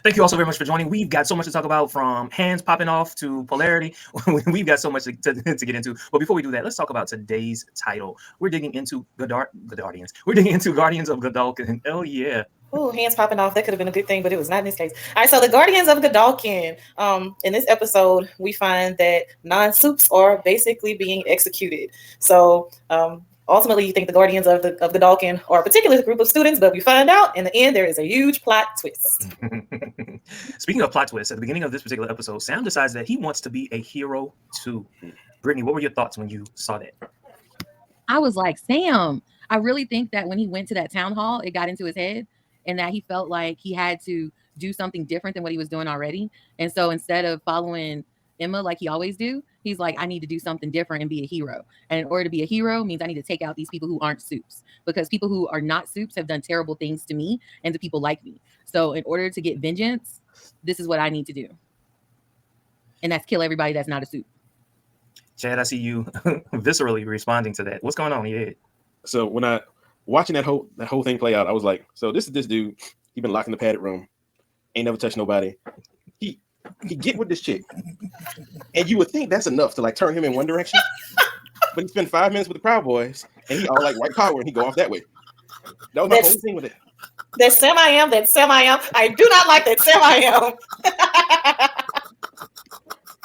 Thank you all so very much for joining. We've got so much to talk about, from hands popping off to polarity. We've got so much to get into. But before we do that, let's talk about today's title. We're digging into Guardians. We're digging into Guardians of Godolkin. Oh, yeah. Oh, hands popping off. That could have been a good thing, but it was not in this case. All right, so the Guardians of Godolkin. In this episode, we find that non-soups are basically being executed. So ultimately, you think the Guardians of Godolkin are a particular group of students, but we find out in the end there is a huge plot twist. Speaking of plot twists, at the beginning of this particular episode, Sam decides that he wants to be a hero too. Brittany, what were your thoughts when you saw that? I was like, Sam, I really think that when he went to that town hall, it got into his head and that he felt like he had to do something different than what he was doing already. And so instead of following Emma like he always do, he's like, I need to do something different and be a hero. And in order to be a hero means I need to take out these people who aren't soups, because people who are not soups have done terrible things to me and to people like me. So in order to get vengeance, this is what I need to do. And that's kill everybody that's not a soup. Chad, I see you viscerally responding to that. What's going on in your head? So when I watching that whole thing play out, I was like, so this is this dude. He been locked in the padded room, ain't never touched nobody. He get with this chick, and you would think that's enough to like turn him in one direction. But he spent 5 minutes with the Proud Boys, and he all like white power, and he go off that way. That was my whole thing with it. That Sam I am. I do not like that Sam I am.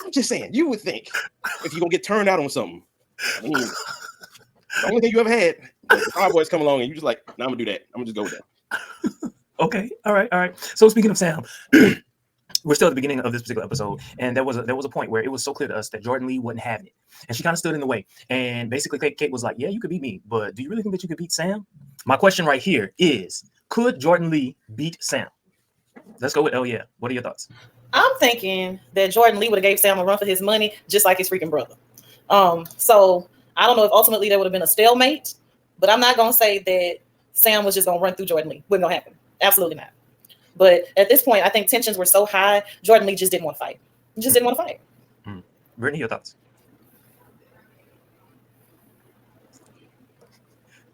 I'm just saying, you would think if you're gonna get turned out on something, I mean, the only thing you ever had, the Proud Boys come along, and you just like, nah, I'm gonna do that. I'm gonna just go with that. Okay, all right. So speaking of Sam, we're still at the beginning of this particular episode, and there was a point where it was so clear to us that Jordan Lee wasn't having it, and she kind of stood in the way. And basically, Kate was like, "Yeah, you could beat me, but do you really think that you could beat Sam?" My question right here is, could Jordan Lee beat Sam? Let's go with yeah. What are your thoughts? I'm thinking that Jordan Lee would have gave Sam a run for his money, just like his freaking brother. So I don't know if ultimately there would have been a stalemate, but I'm not gonna say that Sam was just gonna run through Jordan Lee. Wouldn't gonna happen. Absolutely not. But at this point, I think tensions were so high, Jordan Lee just didn't want to fight. He just didn't want to fight. Brittany, your thoughts?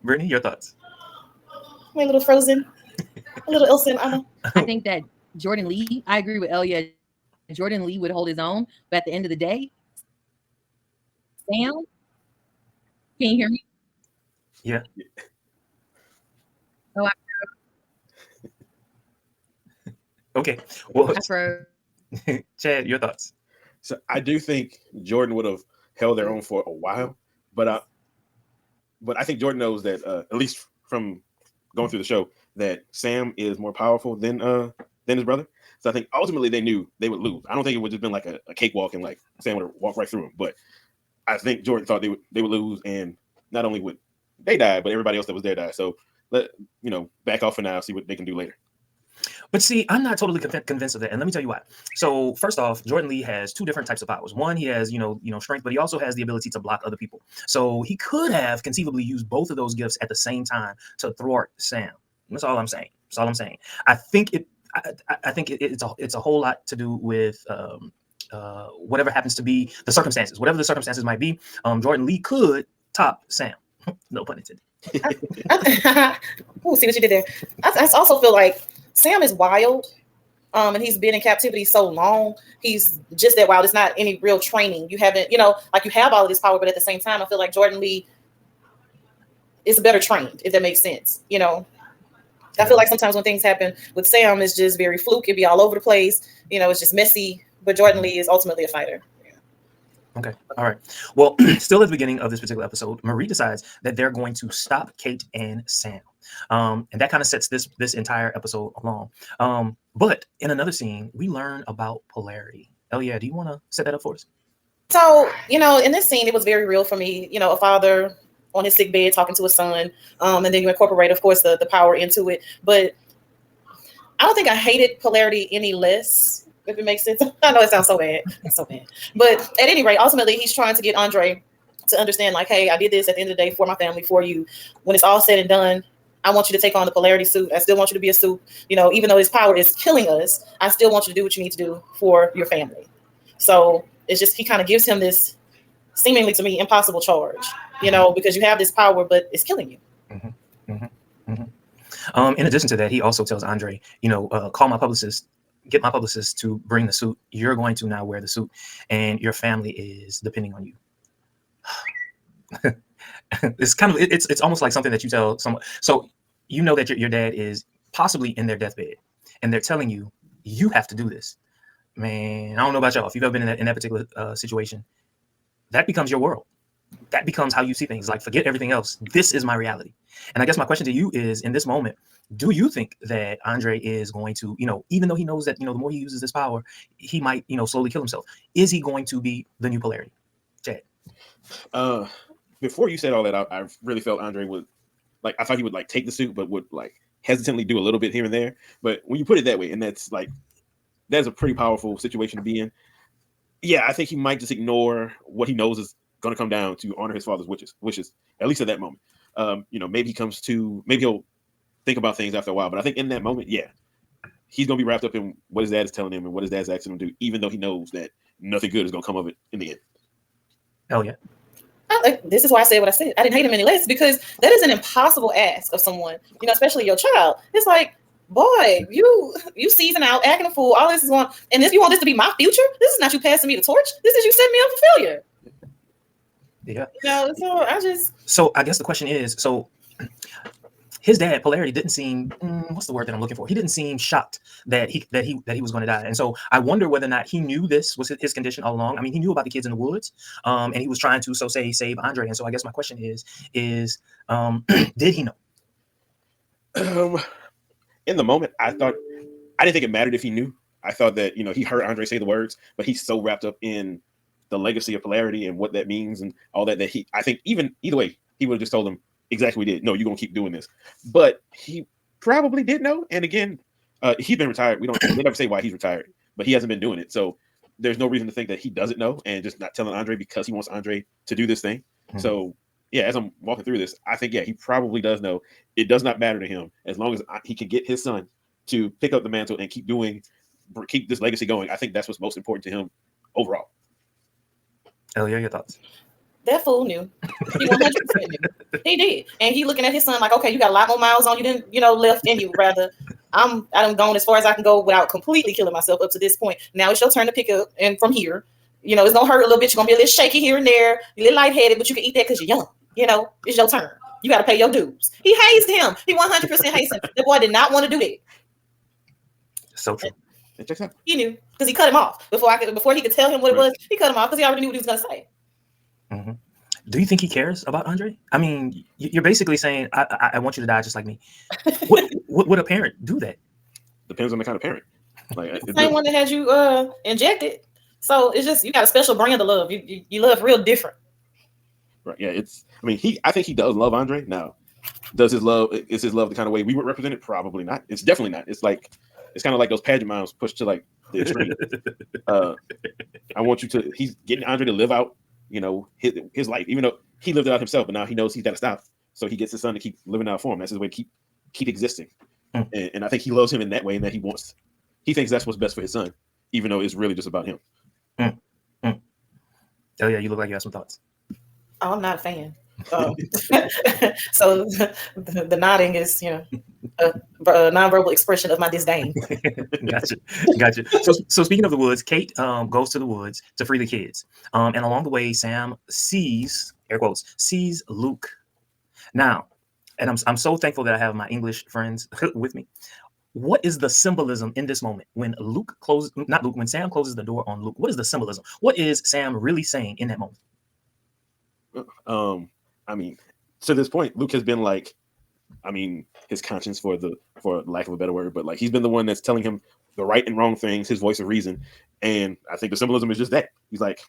Brittany, your thoughts? A little frozen, a little Elsa and Anna. I think that Jordan Lee, I agree with Elia. Jordan Lee would hold his own, but at the end of the day, Sam, can you hear me? Yeah. Oh, okay. Well, Chad, your thoughts? So I do think Jordan would have held their own for a while, but I think Jordan knows that at least from going through the show that Sam is more powerful than his brother. So I think ultimately they knew they would lose. I don't think it would have been like a cakewalk and like Sam would have walked right through him. But I think Jordan thought they would lose, and not only would they die, but everybody else that was there died. So back off for now, see what they can do later. But see, I'm not totally convinced of that, and let me tell you why. So first off, Jordan Lee has two different types of powers. One, he has strength, but he also has the ability to block other people. So he could have conceivably used both of those gifts at the same time to thwart Sam. That's all I'm saying. I think it's a whole lot to do with whatever happens to be the circumstances. Whatever the circumstances might be, Jordan Lee could top Sam. No pun intended. See what you did there. I also feel like Sam is wild, and he's been in captivity so long. He's just that wild. It's not any real training. You haven't, like you have all of this power, but at the same time, I feel like Jordan Lee is better trained, if that makes sense. I feel like sometimes when things happen with Sam, it's just very fluke. It'd be all over the place. It's just messy. But Jordan Lee is ultimately a fighter. Okay. All right. Well, still at the beginning of this particular episode, Marie decides that they're going to stop Kate and Sam. And that kind of sets this entire episode along. But in another scene, we learn about polarity. Elia, do you want to set that up for us? So, in this scene, it was very real for me. A father on his sick bed talking to his son. And then you incorporate, of course, the power into it. But I don't think I hated polarity any less, if it makes sense. I know it sounds so bad. It's so bad. But at any rate, ultimately, he's trying to get Andre to understand, like, hey, I did this at the end of the day for my family, for you. When it's all said and done, I want you to take on the polarity suit. I still want you to be a suit. Even though his power is killing us, I still want you to do what you need to do for your family. So it's just, he kind of gives him this seemingly to me impossible charge, because you have this power, but it's killing you. In addition to that, he also tells Andre, call my publicist, get my publicist to bring the suit. You're going to now wear the suit, and your family is depending on you. It's kind of it's almost like something that you tell someone. So you know that your dad is possibly in their deathbed, and they're telling you you have to do this. Man, I don't know about y'all. If you've ever been in that particular situation, that becomes your world. That becomes how you see things. Like, forget everything else. This is my reality. And I guess my question to you is, in this moment, do you think that Andre is going to, even though he knows that, the more he uses this power, he might, slowly kill himself? Is he going to be the new polarity? Chad. Before you said all that, I really felt Andre would, like, I thought he would like take the suit, but would like hesitantly do a little bit here and there. But when you put it that way, and that's a pretty powerful situation to be in. Yeah, I think he might just ignore what he knows is going to come down to honor his father's wishes, at least at that moment. Maybe he'll think about things after a while, but I think in that moment, yeah, he's going to be wrapped up in what his dad is telling him and what his dad's asking him to do, even though he knows that nothing good is going to come of it in the end. Oh, yeah. This is why I said what I said. I didn't hate him any less, because that is an impossible ask of someone, especially your child. It's like, boy, you season out, acting a fool, all this is going, and if you want this to be my future, this is not you passing me the torch. This is you setting me up for failure. Yeah. So I guess the question is, so his dad, Polarity, didn't seem, what's the word that I'm looking for? He didn't seem shocked that he was going to die. And so I wonder whether or not he knew this was his condition all along. I mean, he knew about the kids in the woods, and he was trying to, save Andre. And so I guess my question is did he know? In the moment, I didn't think it mattered if he knew. I thought that, he heard Andre say the words, but he's so wrapped up in the legacy of Polarity and what that means and all that I think even either way, he would have just told him exactly what he did. No, you're going to keep doing this. But he probably did know. And again, he's been retired. They never say why he's retired, but he hasn't been doing it. So there's no reason to think that he doesn't know and just not telling Andre because he wants Andre to do this thing. Mm-hmm. So yeah, as I'm walking through this, I think, yeah, he probably does know. It does not matter to him as long as he can get his son to pick up the mantle and keep this legacy going. I think that's what's most important to him overall. Elia, your thoughts? That fool knew. He 100% knew. He did. And he looking at his son like, okay, you got a lot more miles on you than, left in you. Rather, I done gone as far as I can go without completely killing myself up to this point. Now it's your turn to pick up. And from here, it's going to hurt a little bit. You're going to be a little shaky here and there. You're a little lightheaded, but you can eat that because you're young. It's your turn. You got to pay your dues. He hazed him. He 100% hazed him. The boy did not want to do that. So true. He knew because he cut him off before he could tell him what it was. He cut him off because he already knew what he was going to say. Mm-hmm. Do you think he cares about Andre? I mean, you're basically saying, I want you to die just like me. Would a parent do that? Depends on the kind of parent. Like the same one that had you injected. So it's just, you got a special brand of love. You love real different. Right. Yeah. I think he does love Andre. Now, is his love the kind of way we would represent it? Probably not. It's definitely not. It's kind of like those pageant moms pushed to like the extreme. He's getting Andre to live out, his life, even though he lived it out himself, but now he knows he's got to stop. So he gets his son to keep living out for him. That's his way to keep existing. Mm. And I think he loves him in that way, and that he thinks that's what's best for his son, even though it's really just about him. Mm. Mm. Oh yeah, you look like you have some thoughts. Oh, I'm not a fan. So the nodding is, a nonverbal expression of my disdain. Gotcha. So speaking of the woods, Kate goes to the woods to free the kids. And along the way, Sam sees, air quotes, sees Luke. Now, and I'm so thankful that I have my English friends with me. What is the symbolism in this moment when when Sam closes the door on Luke? What is the symbolism? What is Sam really saying in that moment? To this point, Luke has been his conscience, for lack of a better word, but he's been the one that's telling him the right and wrong things, his voice of reason. And I think the symbolism is just that. He's like,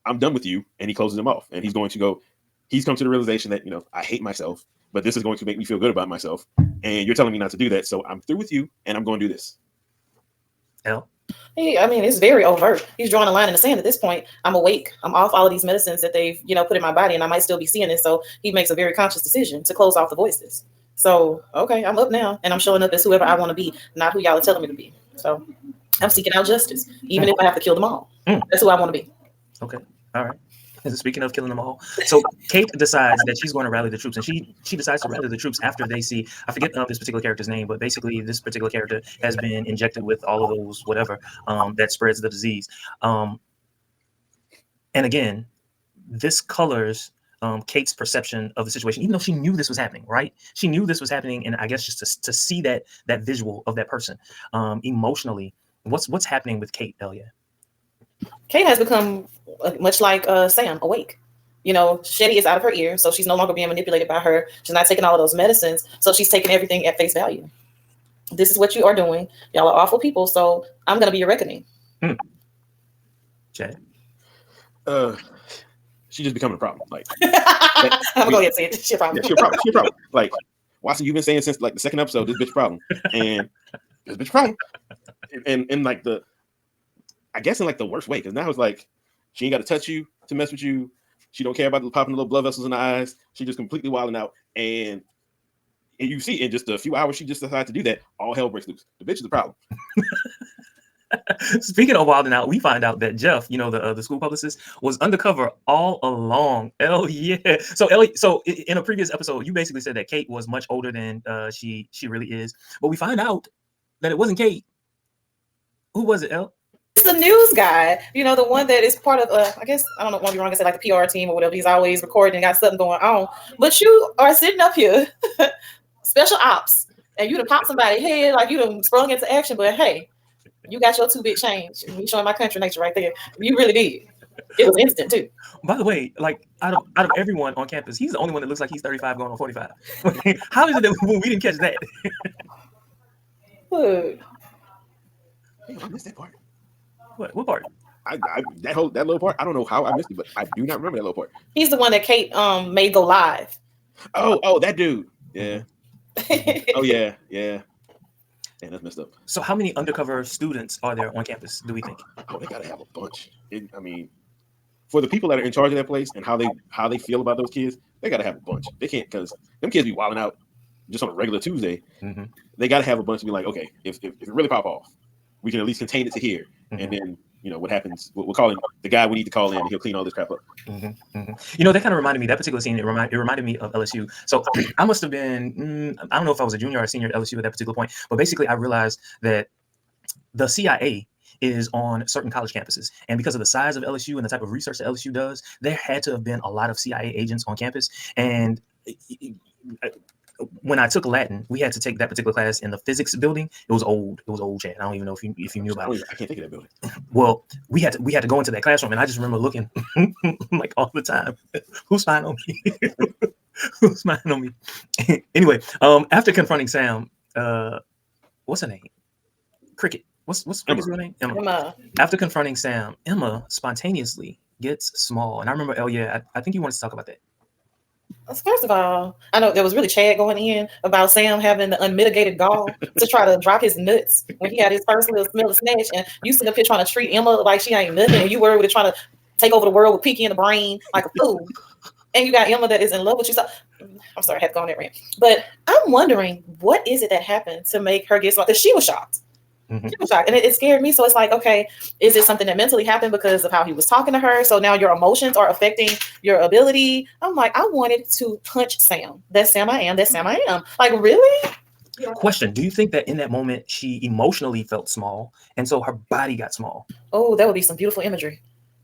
I'm done with you. And he closes him off. And he's come to the realization that, I hate myself, but this is going to make me feel good about myself. And you're telling me not to do that. So I'm through with you and I'm going to do this. Elle? It's very overt. He's drawing a line in the sand at this point. I'm awake. I'm off all of these medicines that they've, put in my body, and I might still be seeing it. So he makes a very conscious decision to close off the voices. So, okay, I'm up now, and I'm showing up as whoever I want to be, not who y'all are telling me to be. So I'm seeking out justice, even if I have to kill them all. That's who I want to be. Okay. All right. Speaking of killing them all, so Kate decides that she's going to rally the troops, and she decides to rally the troops after they see, I forget this particular character's name, but basically this particular character has been injected with all of those whatever that spreads the disease. And again, this colors Kate's perception of the situation, even though she knew this was happening, right? She knew this was happening, and I guess just to see that visual of that person emotionally, what's happening with Kate, Elia? Kate has become much like Sam, awake. Shetty is out of her ear, so she's no longer being manipulated by her. She's not taking all of those medicines, so she's taking everything at face value. This is what you are doing. Y'all are awful people, so I'm going to be your reckoning. Chad? She just becoming a problem. Like, I'm going to go ahead and say it. She a problem. Yeah, she a problem. She a problem. Like, Watson, you've been saying since like the second episode, this bitch problem. And this bitch problem. And like I guess in like the worst way, because now it's like she ain't got to touch you to mess with you. She don't care about the popping the little blood vessels in the eyes. She just completely wilding out. And you see in just a few hours, she just decided to do that. All hell breaks loose. The bitch is the problem. Speaking of wilding out, we find out that Jeff, the school publicist, was undercover all along. Hell yeah! So in a previous episode, you basically said that Kate was much older than she really is, but we find out that it wasn't Kate. Who was it, El? It's the news guy, the one that is part of, I guess, I don't know, want to be wrong and say like the PR team or whatever. He's always recording and got something going on. But you are sitting up here, special ops, and you done pop somebody's head, like you done sprung into action, but hey, you got your 2 big change. Me showing my country nature right there. You really did. It was instant too. By the way, like out of everyone on campus, he's the only one that looks like he's 35 going on 45. How is it that we didn't catch that? Look. I missed that part. What part? That little part. I don't know how I missed it, but I do not remember that little part. He's the one that Kate made go live. Oh, that dude. Yeah. Oh yeah. Yeah, that's messed up. So how many undercover students are there on campus, do we think? Oh, they gotta have a bunch. For the people that are in charge of that place and how they feel about those kids, they gotta have a bunch. They can't, because them kids be wilding out just on a regular Tuesday. Mm-hmm. They gotta have a bunch to be like, okay, if it really pop off, we can at least contain it to here. Mm-hmm. And then what happens, we'll call him the guy we need to call in, and he'll clean all this crap up. Mm-hmm. Mm-hmm. That kind of reminded me, that particular scene, it reminded me of LSU. So I must have been, I don't know if I was a junior or a senior at LSU at that particular point, but basically I realized that the CIA is on certain college campuses. And because of the size of LSU and the type of research that LSU does, there had to have been a lot of CIA agents on campus. And when I took Latin, we had to take that particular class in the physics building. It was old, Chad. I don't even know if you knew about it. I can't think of that building. Well, we had to go into that classroom, and I just remember looking like all the time. Who's spying on me? Who's spying on me? Anyway, after confronting Sam, what's her name? Cricket. What's Cricket's real name? Emma. After confronting Sam, Emma spontaneously gets small, and I remember, I think you wanted to talk about that. First of all, I know there was really Chad going in about Sam having the unmitigated gall to try to drop his nuts when he had his first little smell of snatch, and you sitting up here trying to treat Emma like she ain't nothing, and you were really trying to take over the world with Pinky in the brain like a fool, and you got Emma that is in love with you. So I'm sorry, I had to go on that rant, but I'm wondering what is it that happened to make her get small? Because she was shocked. Mm-hmm. She was shocked, and it scared me. So it's like, okay, is it something that mentally happened because of how he was talking to her? So now your emotions are affecting your ability. I'm like, I wanted to punch Sam. That's Sam I am. That's Sam I am. Like, really? Question: do you think that in that moment she emotionally felt small, and so her body got small? Oh, that would be some beautiful imagery.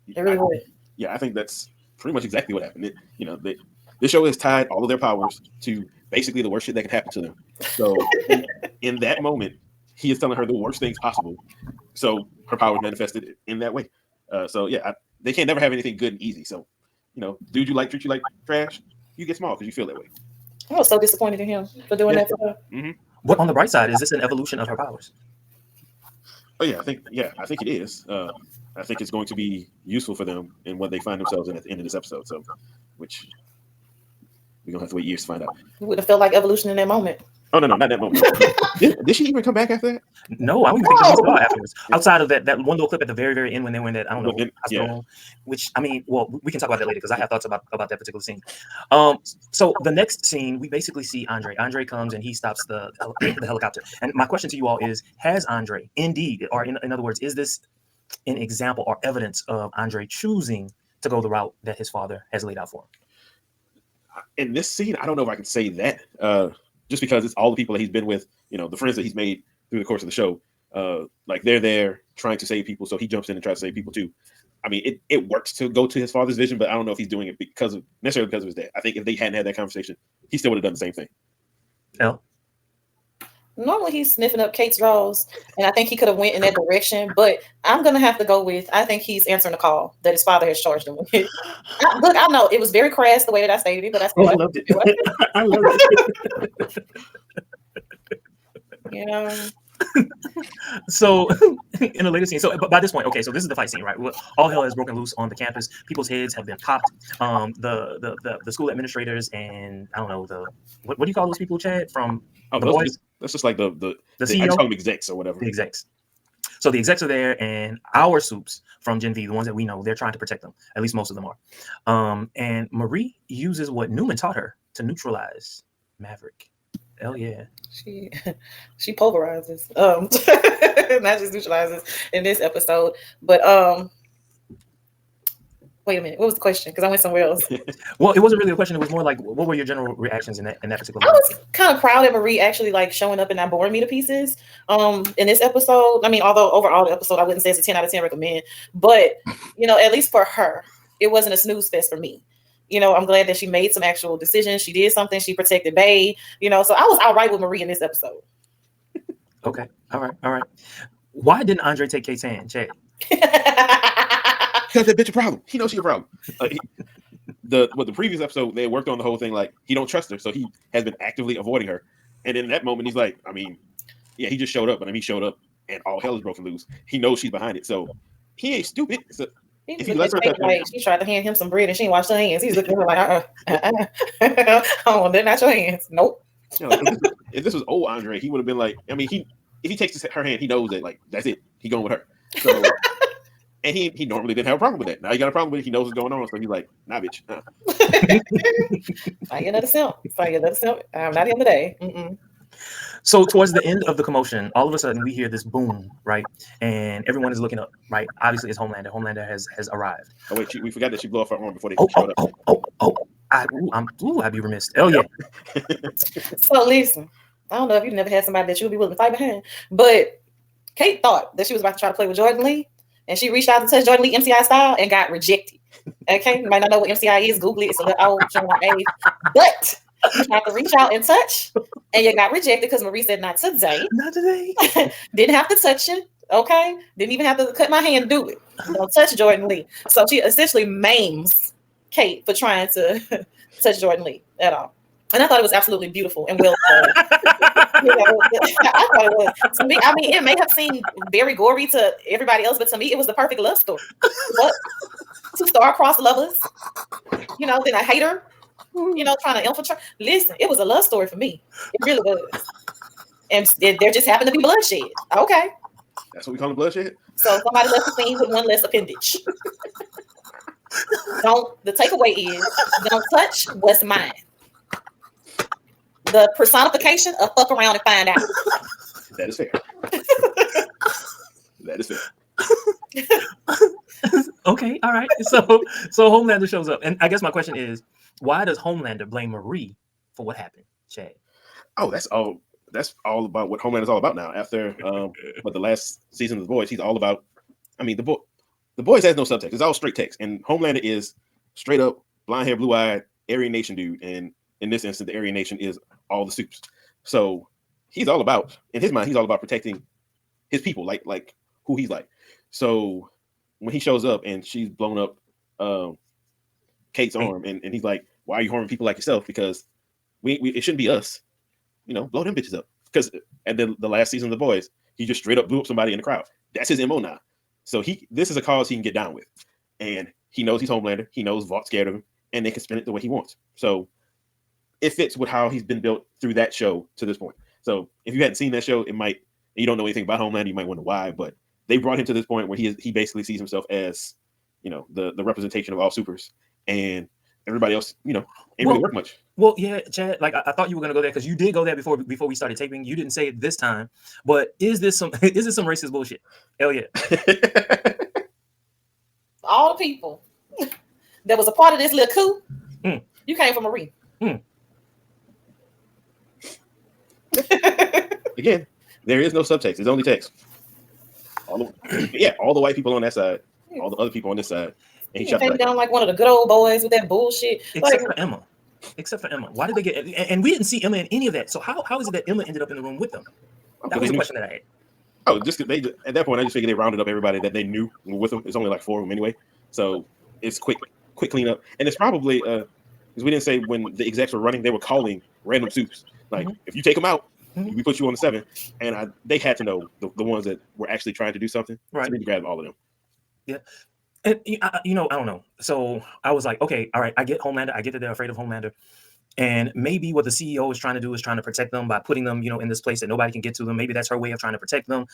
It really would. Yeah, I think that's pretty much exactly what happened. This show has tied all of their powers to basically the worst shit that can happen to them. So in that moment, he is telling her the worst things possible. So her power is manifested in that way. They can't never have anything good and easy. So, dude you like treat you like trash, you get small because you feel that way. I was so disappointed in him for doing that to her. Mm-hmm. But on the bright side, is this an evolution of her powers? Oh yeah, I think it is. I think it's going to be useful for them in what they find themselves in at the end of this episode. So, which we're gonna have to wait years to find out. You would have felt like evolution in that moment. Oh no, not that moment. Did she even come back after that? No, I don't even think she saw afterwards. Outside of that one little clip at the very, very end when they were in that, I don't know, hospital, which we can talk about that later because I have thoughts about that particular scene. So the next scene, we basically see Andre. Andre comes and he stops the helicopter. And my question to you all is: has Andre indeed, or in other words, is this an example or evidence of Andre choosing to go the route that his father has laid out for him. In this scene, I don't know if I can say that, just because it's all the people that he's been with, the friends that he's made through the course of the show. Like they're there trying to save people, so he jumps in and tries to save people too. I mean, it works to go to his father's vision, but I don't know if he's doing it necessarily because of his dad. I think if they hadn't had that conversation, he still would have done the same thing. Elle? Normally he's sniffing up Kate's drawers, and I think he could have went in that direction, but I'm going to have to go with, I think he's answering the call that his father has charged him with. Look, I know it was very crass the way that I stated it, but I loved it. I loved it. So in the later scene, so by this point, okay, so this is the fight scene, right? All hell has broken loose on the campus. People's heads have been popped. The school administrators and I don't know what do you call those people, Chad? From the boys? That's just like the CEO? I just call them execs or whatever. The execs. So the execs are there, and our soups from GenV, the ones that we know, they're trying to protect them. At least most of them are. And Marie uses what Newman taught her to neutralize Maverick. Hell yeah. She pulverizes. Not just neutralizes in this episode. But wait a minute. What was the question? Because I went somewhere else. Well, it wasn't really a question. It was more like, what were your general reactions in that particular moment? I was kind of proud of Marie actually like showing up and not boring me to pieces. In this episode, I mean, although overall the episode I wouldn't say it's a 10 out of 10 recommend, but at least for her, it wasn't a snooze fest for me. I'm glad that she made some actual decisions. She did something. She protected Bae. So I was all right with Marie in this episode. Okay. All right. Why didn't Andre take Kate's hand, Chad? Because that bitch a problem. He knows she a problem. The previous episode, they worked on the whole thing like he don't trust her, so he has been actively avoiding her. And in that moment, he's like, I mean, yeah, he just showed up, but he showed up and all hell is broken loose. He knows she's behind it, so he ain't stupid. So if he lets her touch him, she tried to hand him some bread and she ain't washed her hands. He's looking at her like, oh, they're not your hands. Nope. If this was old Andre, he would have been like, I mean, if he takes her hand, he knows that like that's it. He going with her. So, and he normally didn't have a problem with that. Now he got a problem with it. He knows what's going on, so he's like, nah, bitch. Find another simp. I'm not here today. Mm-mm. So towards the end of the commotion, all of a sudden we hear this boom, right? And everyone is looking up, right? Obviously, it's Homelander. Homelander has arrived. Oh wait, we forgot that she blew off her arm before they showed up. I'd be remiss. Oh yeah. So listen, I don't know if you've never had somebody that you would be willing to fight behind, but Kate thought that she was about to try to play with Jordan Lee, and she reached out to touch Jordan Lee MCI style and got rejected. Okay, you might not know what MCI is. Google it. It's a little old age, but you have to reach out and touch, and you got rejected because Marie said not today. Not today. Didn't have to touch you. Okay, didn't even have to cut my hand and do it. Don't touch Jordan Lee. So she essentially maims Kate for trying to touch Jordan Lee at all. And I thought it was absolutely beautiful and well done. I thought it was. To me, I mean, it may have seemed very gory to everybody else, but to me, it was the perfect love story. But two star-crossed lovers, then a hater, trying to infiltrate. Listen, it was a love story for me. It really was. And there just happened to be bloodshed. Okay. That's what we call the bloodshed? So somebody left the scene with one less appendage. The takeaway is, don't touch what's mine. The personification of fuck around and find out. That is fair. That is fair. Okay, all right. So Homelander shows up, and I guess my question is, why does Homelander blame Marie for what happened, Chad? Oh, that's all about what Homelander's all about now. After but the last season of The Boys, he's all about. I mean, the Boys has no subtext; it's all straight text, and Homelander is straight up blonde hair, blue eyed Aryan Nation dude, and in this instance, the Aryan Nation is all the soups. So he's all about, in his mind, he's all about protecting his people, like who he's like. So when he shows up and she's blown up Kate's arm, and he's like, "Why are you harming people like yourself? Because we it shouldn't be us. Blow them bitches up." Because at the last season of The Boys, he just straight up blew up somebody in the crowd. That's his MO now. So this is a cause he can get down with, and he knows he's Homelander. He knows Vaught's scared of him, and they can spin it the way he wants. So it fits with how he's been built through that show to this point. So if you hadn't seen that show, you don't know anything about Homelander, you might wonder why, but they brought him to this point where he basically sees himself as, the representation of all supers, and everybody else, ain't really work much. Well, yeah, Chad, like I thought you were gonna go there because you did go there before we started taping. You didn't say it this time, but is this some racist bullshit? Hell yeah. All the people that was a part of this little coup. Mm. You came from Marie. Mm. Again, there is no subtext. It's only text. All the white people on that side, all the other people on this side, and he shot came back. down like one of the good old boys with that bullshit. Except for Emma. Except for Emma. Why did they get? And we didn't see Emma in any of that. So how is it that Emma ended up in the room with them? That was the question that I had. Oh, just they at that point, I just figured they rounded up everybody that they knew with them. It's only like 4 of them anyway, so it's quick cleanup. And it's probably because we didn't say when the execs were running, they were calling random suits like, if you take them out, we put you on the 7. And they had to know the ones that were actually trying to do something. Right. So we grabbed all of them. Yeah. And I don't know. So I was like, okay, all right, I get Homelander. I get that they're afraid of Homelander. And maybe what the CEO is trying to do is trying to protect them by putting them, in this place that nobody can get to them. Maybe that's her way of trying to protect them.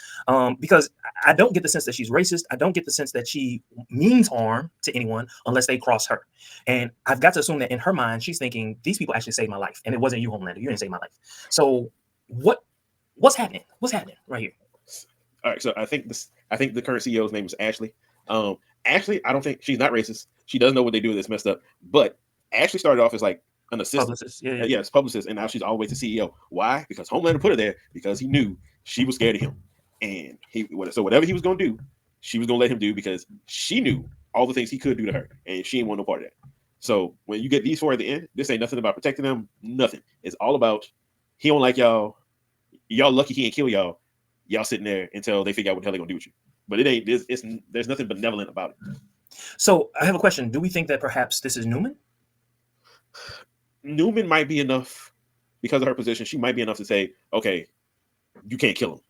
Because I don't get the sense that she's racist. I don't get the sense that she means harm to anyone unless they cross her. And I've got to assume that in her mind, she's thinking, these people actually saved my life. And it wasn't you, Homelander. You didn't save my life. So what's happening? What's happening right here? All right. So I think the current CEO's name is Ashley. Ashley, I don't think she's not racist. She does know what they do that's messed up. But Ashley started off as like an assistant. Publicist. Yeah. Yes, publicist, and now she's all the way to CEO. Why? Because Homelander put her there because he knew she was scared of him, and so whatever he was going to do, she was going to let him do because she knew all the things he could do to her, and she didn't want no part of that. So when you get these 4 at the end, this ain't nothing about protecting them. Nothing. It's all about he don't like y'all. Y'all lucky he ain't kill y'all. Y'all sitting there until they figure out what the hell they gonna do with you. But it ain't. There's nothing benevolent about it. So I have a question. Do we think that perhaps this is Newman? Newman might be enough because of her position. She might be enough to say, okay, you can't kill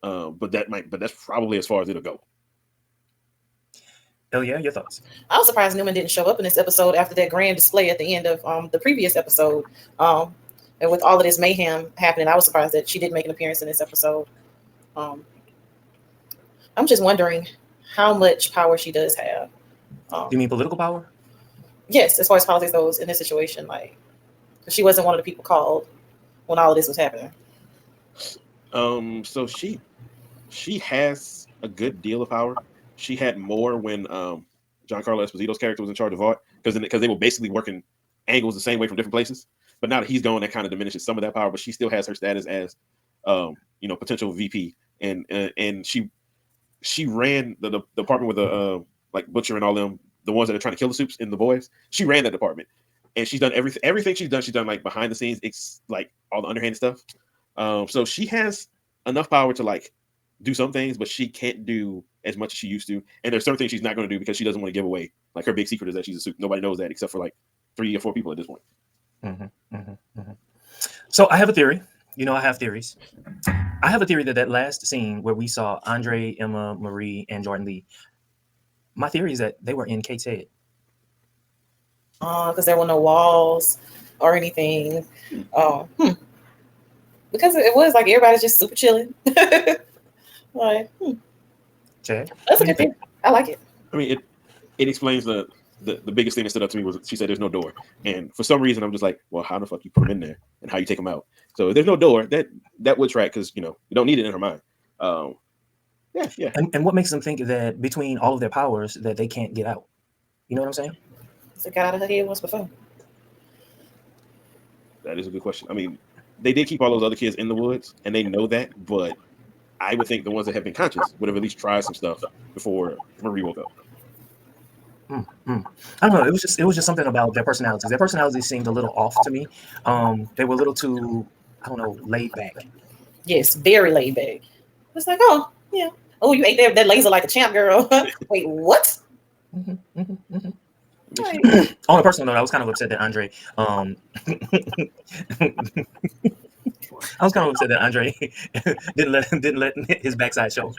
him. But that's probably as far as it'll go. Oh yeah, your thoughts? I was surprised Newman didn't show up in this episode after that grand display at the end of the previous episode. And with all of this mayhem happening, I was surprised that she didn't make an appearance in this episode. I'm just wondering how much power she does have. You mean political power? Yes, as far as politics goes in this situation, like she wasn't one of the people called when all of this was happening. So she has a good deal of power. She had more when Giancarlo Esposito's character was in charge of art because they were basically working angles the same way from different places. But now that he's gone, that kind of diminishes some of that power. But she still has her status as potential VP, and she ran the department with the like Butcher and all them, the ones that are trying to kill the Supes in The Boys. She ran that department, and she's done everything she's done like behind the scenes. It's like all the underhand stuff. So she has enough power to like do some things, but she can't do as much as she used to. And there's certain things she's not going to do because she doesn't want to give away. Like her big secret is that she's a Supe. Nobody knows that except for like 3 or 4 people at this point. So I have a theory. I have theories. I have a theory that last scene where we saw Andre, Emma, Marie, and Jordan Lee, my theory is that they were in Kate's head. Because there were no walls or anything. Because it was like everybody's just super chilling. Like, Chad? That's a good thing. I like it. I mean, it explains the biggest thing that stood up to me was she said there's no door. And for some reason, I'm just like, well, how the fuck you put them in there and how you take them out? So if there's no door, that would track because, you don't need it in her mind. Yeah. And what makes them think that between all of their powers that they can't get out? You know what I'm saying? So got out of her head once before. That is a good question. I mean, they did keep all those other kids in the woods, and they know that, but I would think the ones that have been conscious would have at least tried some stuff before Marie woke up. I don't know. It was just something about their personalities. Their personalities seemed a little off to me. They were a little too, I don't know, laid back. Yes, very laid back. It's like, oh yeah, oh you ate that laser like a champ, girl. Wait, what? On a personal note, I was kind of upset that Andre. I was kind of upset that Andre didn't let his backside show.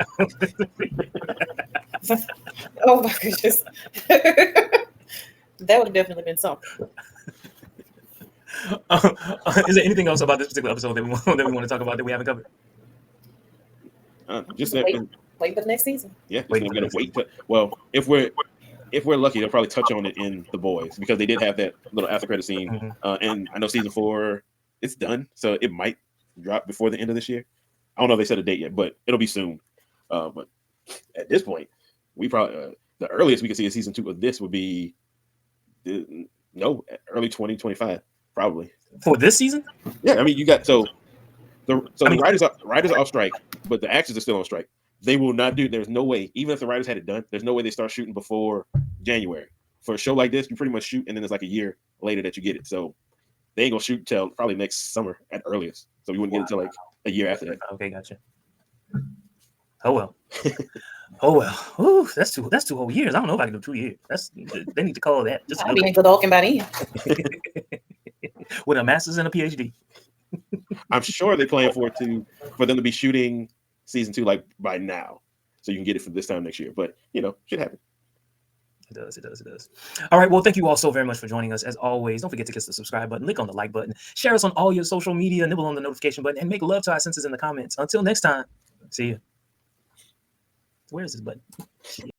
Oh my goodness. That would have definitely been something. Is there anything else about this particular episode that we want to talk about that we haven't covered? Just wait for the next season. Yeah, we're gonna wait. Well, if we're lucky, they'll probably touch on it in The Boys because they did have that little after credit scene. And I know season 4 it's done, so it might drop before the end of this year. I don't know if they set a date yet, but it'll be soon. But at this point, we probably the earliest we can see a season 2 of this would be No, early 2025 probably. For this season? Yeah, I mean you got the I mean, writers are off strike, but the actors are still on strike. They will not do. There's no way, even if the writers had it done, there's no way they start shooting before January. For a show like this, you pretty much shoot, and then it's like a year later that you get it. So they ain't gonna shoot till probably next summer at earliest. So you wouldn't get it till like a year after that. Okay, gotcha. Oh well. Oh well. Ooh, that's two whole years. I don't know if I can do 2 years. They need to call that just I'll be in Godolkin by then. with a master's and a PhD. I'm sure they're planning for them to be shooting season 2 like by now, so you can get it for this time next year. But should happen. It does. All right. Well, thank you all so very much for joining us. As always, don't forget to hit the subscribe button, click on the like button, share us on all your social media, nibble on the notification button, and make love to our senses in the comments. Until next time, see you. Where is this button?